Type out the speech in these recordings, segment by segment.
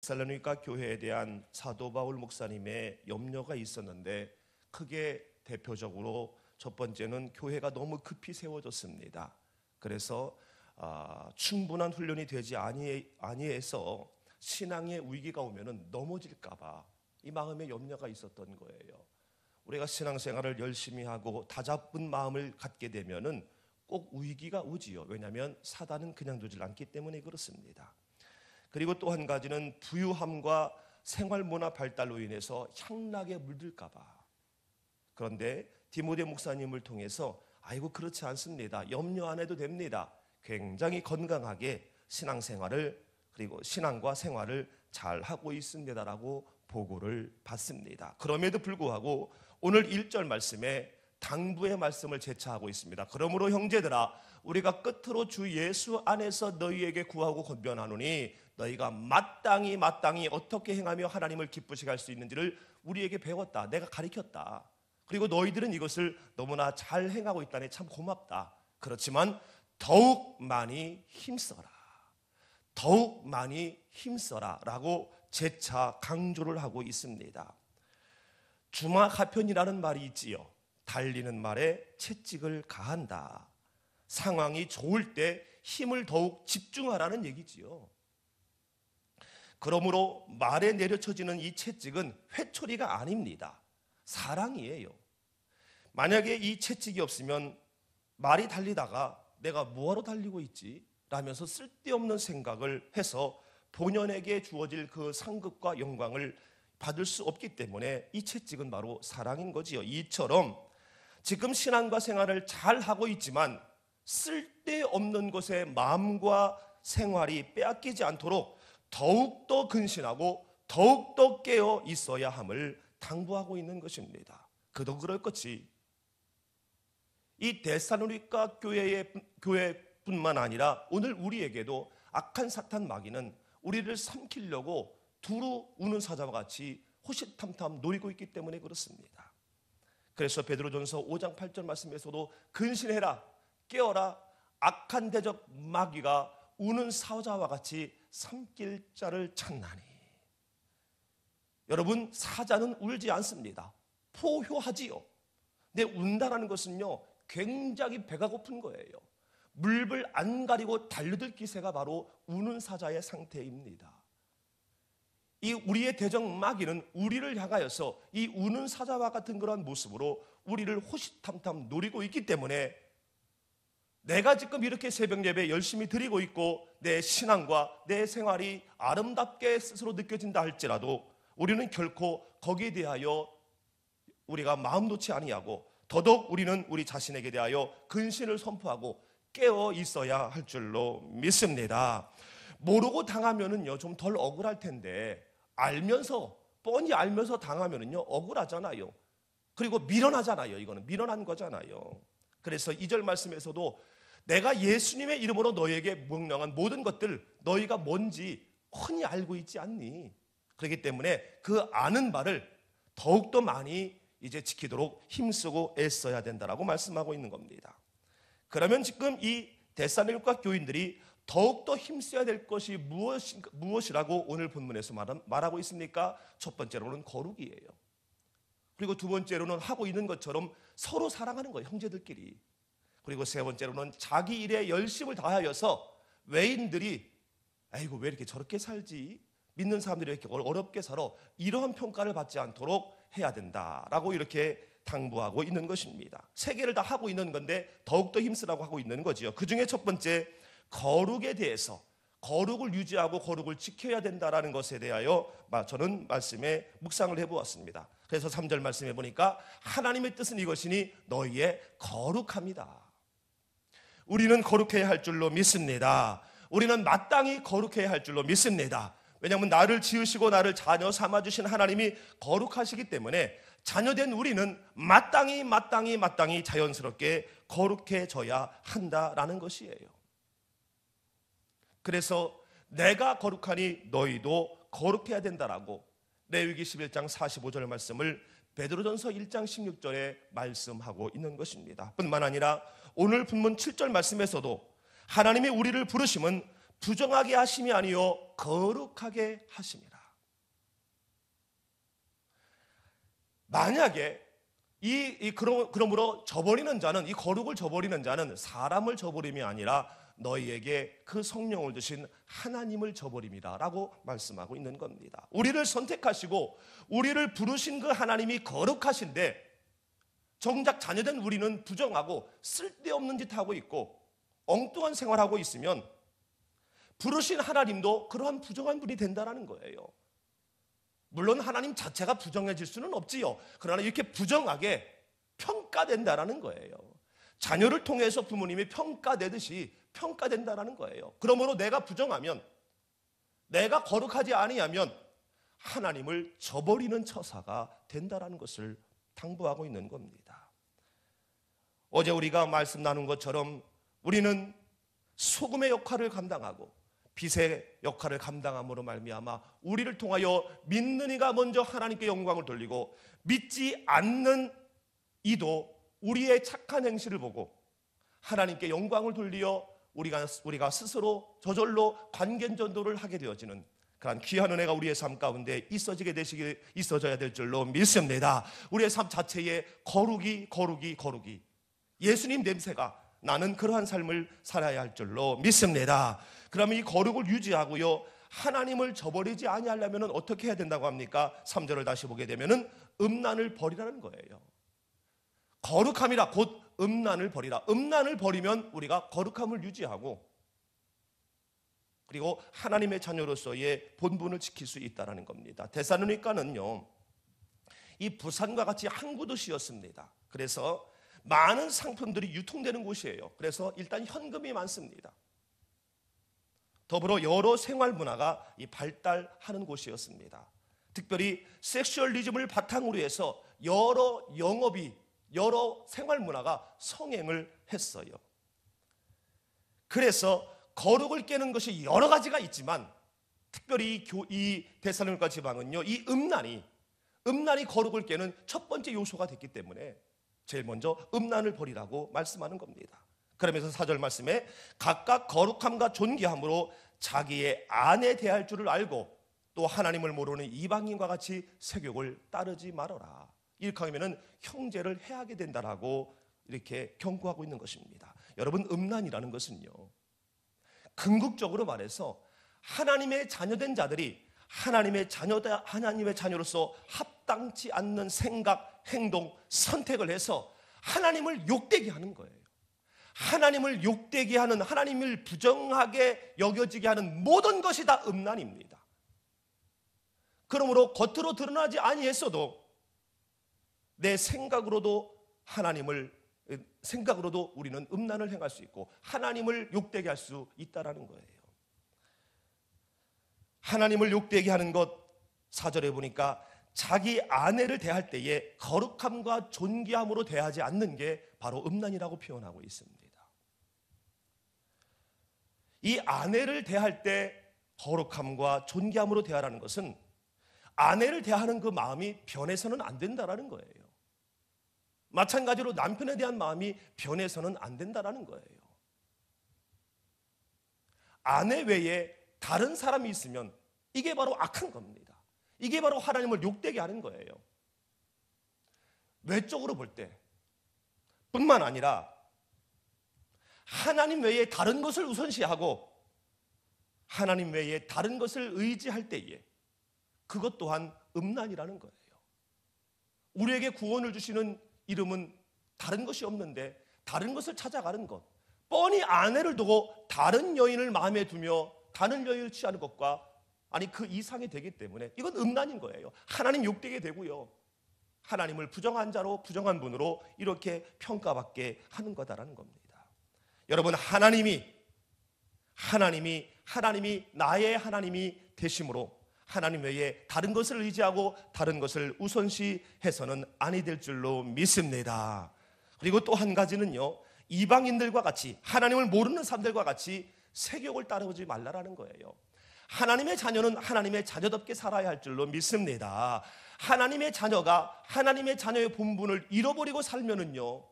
데살로니가 교회에 대한 사도 바울 목사님의 염려가 있었는데, 크게 대표적으로 첫 번째는 교회가 너무 급히 세워졌습니다. 그래서 충분한 훈련이 되지 아니해서 신앙의 위기가 오면은 넘어질까봐 이 마음에 염려가 있었던 거예요. 우리가 신앙생활을 열심히 하고 다잡은 마음을 갖게 되면은 꼭 위기가 오지요. 왜냐하면 사단은 그냥 두질 않기 때문에 그렇습니다. 그리고 또 한 가지는 부유함과 생활문화 발달로 인해서 향락에 물들까봐. 그런데 디모데 목사님을 통해서 아이고 그렇지 않습니다. 염려 안 해도 됩니다. 굉장히 건강하게 신앙생활을 그리고 신앙과 생활을 잘 하고 있습니다라고 보고를 받습니다. 그럼에도 불구하고 오늘 1절 말씀에 당부의 말씀을 제차하고 있습니다. 그러므로 형제들아 우리가 끝으로 주 예수 안에서 너희에게 구하고 권면하노니 너희가 마땅히 어떻게 행하며 하나님을 기쁘시게 할 수 있는지를 우리에게 배웠다. 내가 가르쳤다. 그리고 너희들은 이것을 너무나 잘 행하고 있다니 참 고맙다. 그렇지만 더욱 많이 힘써라. 더욱 많이 힘써라 라고 재차 강조를 하고 있습니다. 주마하편이라는 말이 있지요. 달리는 말에 채찍을 가한다. 상황이 좋을 때 힘을 더욱 집중하라는 얘기지요. 그러므로 말에 내려쳐지는 이 채찍은 회초리가 아닙니다. 사랑이에요. 만약에 이 채찍이 없으면 말이 달리다가 내가 뭐하러 달리고 있지? 라면서 쓸데없는 생각을 해서 본연에게 주어질 그 상급과 영광을 받을 수 없기 때문에 이 채찍은 바로 사랑인 거지요. 이처럼 지금 신앙과 생활을 잘 하고 있지만 쓸데없는 것에 마음과 생활이 빼앗기지 않도록 더욱더 근신하고 더욱더 깨어 있어야 함을 당부하고 있는 것입니다. 그도 그럴 것이 이 데살로니가 교회뿐만 아니라 오늘 우리에게도 악한 사탄 마귀는 우리를 삼키려고 두루 우는 사자와 같이 호시탐탐 노리고 있기 때문에 그렇습니다. 그래서 베드로전서 5장 8절 말씀에서도 근신해라 깨어라 악한 대적 마귀가 우는 사자와 같이 삼킬 자를 찾나니. 여러분 사자는 울지 않습니다. 포효하지요. 근데 운다라는 것은요 굉장히 배가 고픈 거예요. 물불 안 가리고 달려들 기세가 바로 우는 사자의 상태입니다. 이 우리의 대적 마귀는 우리를 향하여서 이 우는 사자와 같은 그런 모습으로 우리를 호시탐탐 노리고 있기 때문에 내가 지금 이렇게 새벽 예배 열심히 드리고 있고 내 신앙과 내 생활이 아름답게 스스로 느껴진다 할지라도 우리는 결코 거기에 대하여 우리가 마음 놓지 아니하고 더더욱 우리는 우리 자신에게 대하여 근신을 선포하고 깨어 있어야 할 줄로 믿습니다. 모르고 당하면은요 좀 덜 억울할 텐데 뻔히 알면서 당하면은요 억울하잖아요. 그리고 미련하잖아요. 이거는 미련한 거잖아요. 그래서 2절 말씀에서도 내가 예수님의 이름으로 너희에게 명령한 모든 것들 너희가 뭔지 흔히 알고 있지 않니? 그렇기 때문에 그 아는 바를 더욱더 많이 이제 지키도록 힘쓰고 애써야 된다라고 말씀하고 있는 겁니다. 그러면 지금 이 데살로니가 교인들이 더욱더 힘써야 될 것이 무엇이라고 오늘 본문에서 말하고 있습니까? 첫 번째로는 거룩이에요. 그리고 두 번째로는 하고 있는 것처럼 서로 사랑하는 거예요. 형제들끼리. 그리고 세 번째로는 자기 일에 열심을 다하여서 외인들이 아이고 왜 이렇게 저렇게 살지? 믿는 사람들이 이렇게 어렵게 살아? 이러한 평가를 받지 않도록 해야 된다라고 이렇게 당부하고 있는 것입니다. 세 개를 다 하고 있는 건데 더욱더 힘쓰라고 하고 있는 거지요. 그 중에 첫 번째 거룩에 대해서 거룩을 유지하고 거룩을 지켜야 된다라는 것에 대하여 저는 말씀에 묵상을 해보았습니다. 그래서 3절 말씀해 보니까 하나님의 뜻은 이것이니 너희의 거룩합니다. 우리는 거룩해야 할 줄로 믿습니다. 우리는 마땅히 거룩해야 할 줄로 믿습니다. 왜냐하면 나를 지으시고 나를 자녀 삼아주신 하나님이 거룩하시기 때문에 자녀된 우리는 마땅히 자연스럽게 거룩해져야 한다라는 것이에요. 그래서 내가 거룩하니 너희도 거룩해야 된다라고 레위기 11장 45절 말씀을 베드로전서 1장 16절에 말씀하고 있는 것입니다. 뿐만 아니라 오늘 본문 7절 말씀에서도 하나님이 우리를 부르심은 부정하게 하심이 아니요 거룩하게 하심이라. 만약에 그러므로 저버리는 자는, 이 거룩을 저버리는 자는 사람을 저버림이 아니라 너희에게 그 성령을 주신 하나님을 저버림이다 라고 말씀하고 있는 겁니다. 우리를 선택하시고 우리를 부르신 그 하나님이 거룩하신데 정작 자녀된 우리는 부정하고 쓸데없는 짓 하고 있고 엉뚱한 생활하고 있으면 부르신 하나님도 그러한 부정한 분이 된다는 거예요. 물론 하나님 자체가 부정해질 수는 없지요. 그러나 이렇게 부정하게 평가된다는 거예요. 자녀를 통해서 부모님이 평가되듯이 평가된다는 거예요. 그러므로 내가 부정하면, 내가 거룩하지 아니하면 하나님을 저버리는 처사가 된다는 것을 당부하고 있는 겁니다. 어제 우리가 말씀 나눈 것처럼 우리는 소금의 역할을 감당하고 빛의 역할을 감당함으로 말미암아 우리를 통하여 믿는 이가 먼저 하나님께 영광을 돌리고 믿지 않는 이도 우리의 착한 행실을 보고 하나님께 영광을 돌리어 우리가 스스로 저절로 관계전도를 하게 되어지는 그런 귀한 은혜가 우리의 삶 가운데 있어져야 될 줄로 믿습니다. 우리의 삶 자체에 거룩이 예수님 냄새가 나는 그러한 삶을 살아야 할 줄로 믿습니다. 그러면 이 거룩을 유지하고요, 하나님을 저버리지 아니하려면 어떻게 해야 된다고 합니까? 3절을 다시 보게 되면 음란을 버리라는 거예요. 거룩함이라 곧 음란을 버리라. 음란을 버리면 우리가 거룩함을 유지하고 그리고 하나님의 자녀로서의 본분을 지킬 수 있다는 겁니다. 데살로니가는요, 이 부산과 같이 항구 도시였습니다. 그래서 많은 상품들이 유통되는 곳이에요. 그래서 일단 현금이 많습니다. 더불어 여러 생활 문화가 발달하는 곳이었습니다. 특별히 섹슈얼리즘을 바탕으로 해서 여러 생활 문화가 성행을 했어요. 그래서 거룩을 깨는 것이 여러 가지가 있지만 특별히 이 데살로니가 지방은요, 이 음란이 거룩을 깨는 첫 번째 요소가 됐기 때문에 제일 먼저 음란을 버리라고 말씀하는 겁니다. 그러면서 4절 말씀에 각각 거룩함과 존귀함으로 자기의 아내 대할 줄을 알고 또 하나님을 모르는 이방인과 같이 세욕을 따르지 말아라. 이렇게 하면 형제를 해하게 된다라고 이렇게 경고하고 있는 것입니다. 여러분, 음란이라는 것은요, 궁극적으로 말해서 하나님의 자녀된 자들이 하나님의 자녀로서 합당치 않는 생각, 행동, 선택을 해서 하나님을 욕되게 하는 거예요. 하나님을 욕되게 하는, 하나님을 부정하게 여겨지게 하는 모든 것이 다 음란입니다. 그러므로 겉으로 드러나지 아니했어도 내 생각으로도 우리는 음란을 행할 수 있고 하나님을 욕되게 할 수 있다는 거예요. 하나님을 욕되게 하는 것, 4절에 보니까 자기 아내를 대할 때에 거룩함과 존귀함으로 대하지 않는 게 바로 음란이라고 표현하고 있습니다. 이 아내를 대할 때 거룩함과 존귀함으로 대하라는 것은 아내를 대하는 그 마음이 변해서는 안 된다는 거예요. 마찬가지로 남편에 대한 마음이 변해서는 안 된다는 거예요. 아내 외에 다른 사람이 있으면 이게 바로 악한 겁니다. 이게 바로 하나님을 욕되게 하는 거예요. 외적으로 볼 때 뿐만 아니라 하나님 외에 다른 것을 우선시하고 하나님 외에 다른 것을 의지할 때에 그것 또한 음란이라는 거예요. 우리에게 구원을 주시는 이름은 다른 것이 없는데 다른 것을 찾아가는 것, 뻔히 아내를 두고 다른 여인을 마음에 두며 다른 여인을 취하는 것과 그 이상이 되기 때문에 이건 음란인 거예요. 하나님 욕되게 되고요, 하나님을 부정한 자로, 부정한 분으로 이렇게 평가받게 하는 거다라는 겁니다. 여러분, 하나님이 나의 하나님이 되심으로 하나님 외에 다른 것을 의지하고 다른 것을 우선시해서는 아니 될 줄로 믿습니다. 그리고 또 한 가지는요, 이방인들과 같이, 하나님을 모르는 사람들과 같이 세욕을 따르지 말라라는 거예요. 하나님의 자녀는 하나님의 자녀답게 살아야 할 줄로 믿습니다. 하나님의 자녀가 하나님의 자녀의 본분을 잃어버리고 살면은요,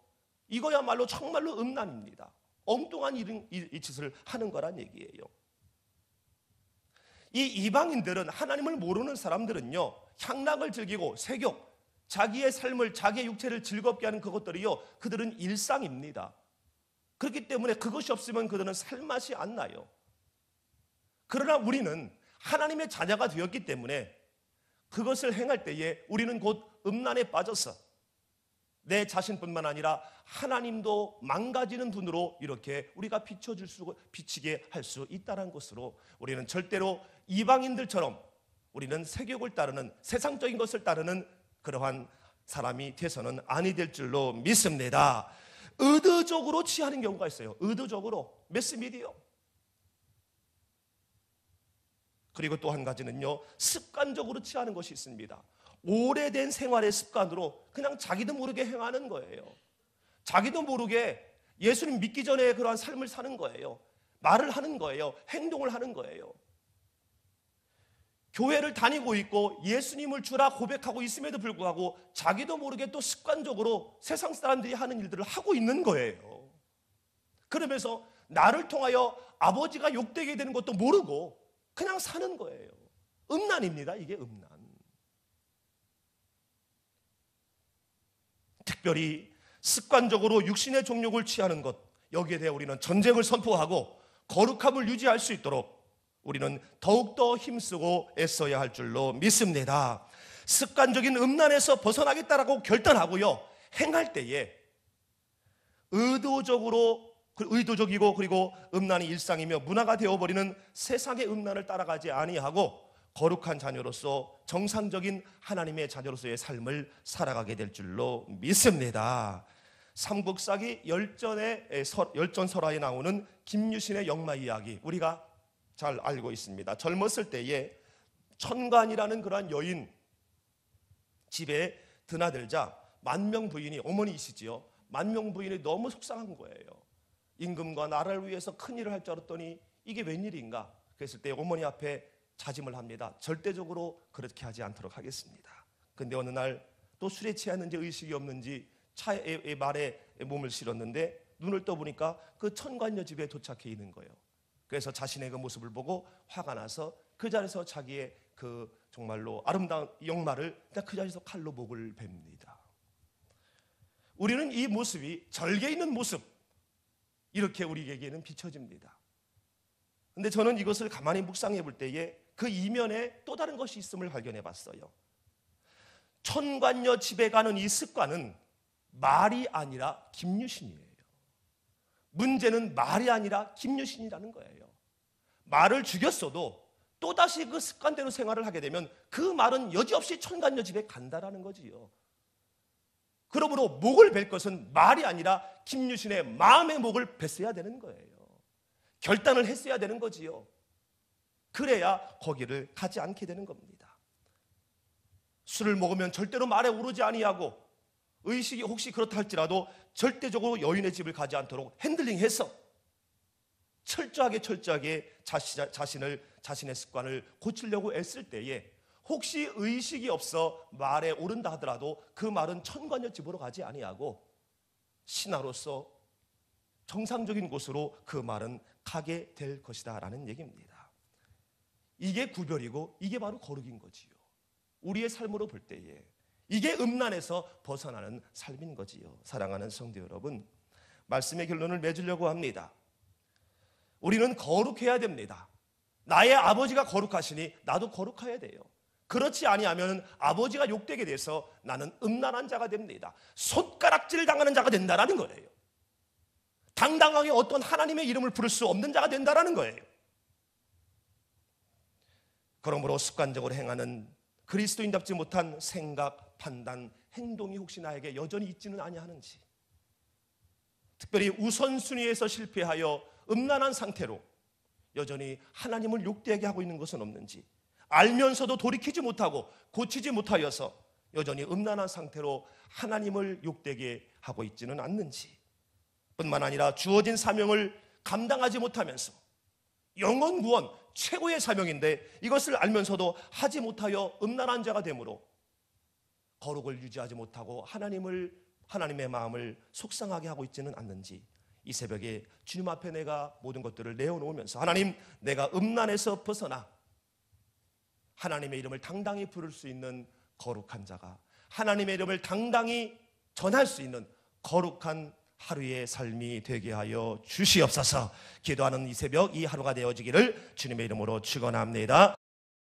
이거야말로 정말로 음란입니다. 엉뚱한 이 짓을 하는 거란 얘기예요. 이 이방인들은, 하나님을 모르는 사람들은요, 향락을 즐기고 세욕, 자기의 삶을, 자기의 육체를 즐겁게 하는 그것들이요, 그들은 일상입니다. 그렇기 때문에 그것이 없으면 그들은 살맛이 안 나요. 그러나 우리는 하나님의 자녀가 되었기 때문에 그것을 행할 때에 우리는 곧 음란에 빠져서 내 자신뿐만 아니라 하나님도 망가지는 분으로 이렇게 우리가 비치게 할 수 있다는 것으로, 우리는 절대로 이방인들처럼 우리는 세욕을 따르는, 세상적인 것을 따르는 그러한 사람이 돼서는 아니 될 줄로 믿습니다. 의도적으로 취하는 경우가 있어요. 의도적으로, 매스미디어. 그리고 또 한 가지는요, 습관적으로 취하는 것이 있습니다. 오래된 생활의 습관으로 그냥 자기도 모르게 행하는 거예요. 자기도 모르게 예수님 믿기 전에 그러한 삶을 사는 거예요. 말을 하는 거예요. 행동을 하는 거예요. 교회를 다니고 있고 예수님을 주라 고백하고 있음에도 불구하고 자기도 모르게 또 습관적으로 세상 사람들이 하는 일들을 하고 있는 거예요. 그러면서 나를 통하여 아버지가 욕되게 되는 것도 모르고 그냥 사는 거예요. 음란입니다. 이게 음란. 특별히 습관적으로 육신의 정욕을 취하는 것, 여기에 대해 우리는 전쟁을 선포하고 거룩함을 유지할 수 있도록 우리는 더욱더 힘쓰고 애써야 할 줄로 믿습니다. 습관적인 음란에서 벗어나겠다라고 결단하고요, 행할 때에 의도적이고 그리고 음란이 일상이며 문화가 되어버리는 세상의 음란을 따라가지 아니하고 거룩한 자녀로서 정상적인 하나님의 자녀로서의 삶을 살아가게 될 줄로 믿습니다. 삼국사기 열전설화에 나오는 김유신의 역마 이야기, 우리가 잘 알고 있습니다. 젊었을 때에 천관이라는 그러한 여인 집에 드나들자 만명 부인이, 어머니이시지요, 만명 부인이 너무 속상한 거예요. 임금과 나라를 위해서 큰일을 할 줄 알았더니 이게 웬일인가. 그랬을 때 어머니 앞에 자짐을 합니다. 절대적으로 그렇게 하지 않도록 하겠습니다. 근데 어느 날 또 술에 취했는지 의식이 없는지 차에 말에 몸을 실었는데 눈을 떠보니까 그 천관녀 집에 도착해 있는 거예요. 그래서 자신의 그 모습을 보고 화가 나서 그 자리에서 자기의 그 정말로 아름다운 역마를 그 자리에서 칼로 목을 뱁니다. 우리는 이 모습이 절개 있는 모습, 이렇게 우리에게는 비춰집니다. 근데 저는 이것을 가만히 묵상해 볼 때에 그 이면에 또 다른 것이 있음을 발견해 봤어요. 천관녀 집에 가는 이 습관은 말이 아니라 김유신이에요. 문제는 말이 아니라 김유신이라는 거예요. 말을 죽였어도 또다시 그 습관대로 생활을 하게 되면 그 말은 여지없이 천관녀 집에 간다라는 거지요. 그러므로 목을 벨 것은 말이 아니라 김유신의 마음의 목을 뱄어야 되는 거예요. 결단을 했어야 되는 거지요. 그래야 거기를 가지 않게 되는 겁니다. 술을 먹으면 절대로 말에 오르지 아니하고 의식이 혹시 그렇다 할지라도 절대적으로 여인의 집을 가지 않도록 핸들링해서 철저하게 자신의 습관을 고치려고 애쓸 때에 혹시 의식이 없어 말에 오른다 하더라도 그 말은 천관녀 집으로 가지 아니하고 신하로서 정상적인 곳으로 그 말은 가게 될 것이다 라는 얘기입니다. 이게 구별이고 이게 바로 거룩인 거지요. 우리의 삶으로 볼 때에 이게 음란에서 벗어나는 삶인 거지요. 사랑하는 성도 여러분, 말씀의 결론을 맺으려고 합니다. 우리는 거룩해야 됩니다. 나의 아버지가 거룩하시니 나도 거룩해야 돼요. 그렇지 아니하면 아버지가 욕되게 돼서 나는 음란한 자가 됩니다. 손가락질 당하는 자가 된다라는 거예요. 당당하게 어떤 하나님의 이름을 부를 수 없는 자가 된다라는 거예요. 그러므로 습관적으로 행하는 그리스도인답지 못한 생각, 판단, 행동이 혹시 나에게 여전히 있지는 아니하는지, 특별히 우선순위에서 실패하여 음란한 상태로 여전히 하나님을 욕되게 하고 있는 것은 없는지, 알면서도 돌이키지 못하고 고치지 못하여서 여전히 음란한 상태로 하나님을 욕되게 하고 있지는 않는지, 뿐만 아니라 주어진 사명을 감당하지 못하면서 영혼 구원, 최고의 사명인데 이것을 알면서도 하지 못하여 음란한 자가 되므로 거룩을 유지하지 못하고 하나님의 마음을 속상하게 하고 있지는 않는지, 이 새벽에 주님 앞에 내가 모든 것들을 내어놓으면서 하나님, 내가 음란에서 벗어나 하나님의 이름을 당당히 부를 수 있는 거룩한 자가, 하나님의 이름을 당당히 전할 수 있는 거룩한 하루의 삶이 되게 하여 주시옵소서. 기도하는 이 새벽 이 하루가 되어지기를 주님의 이름으로 축원합니다.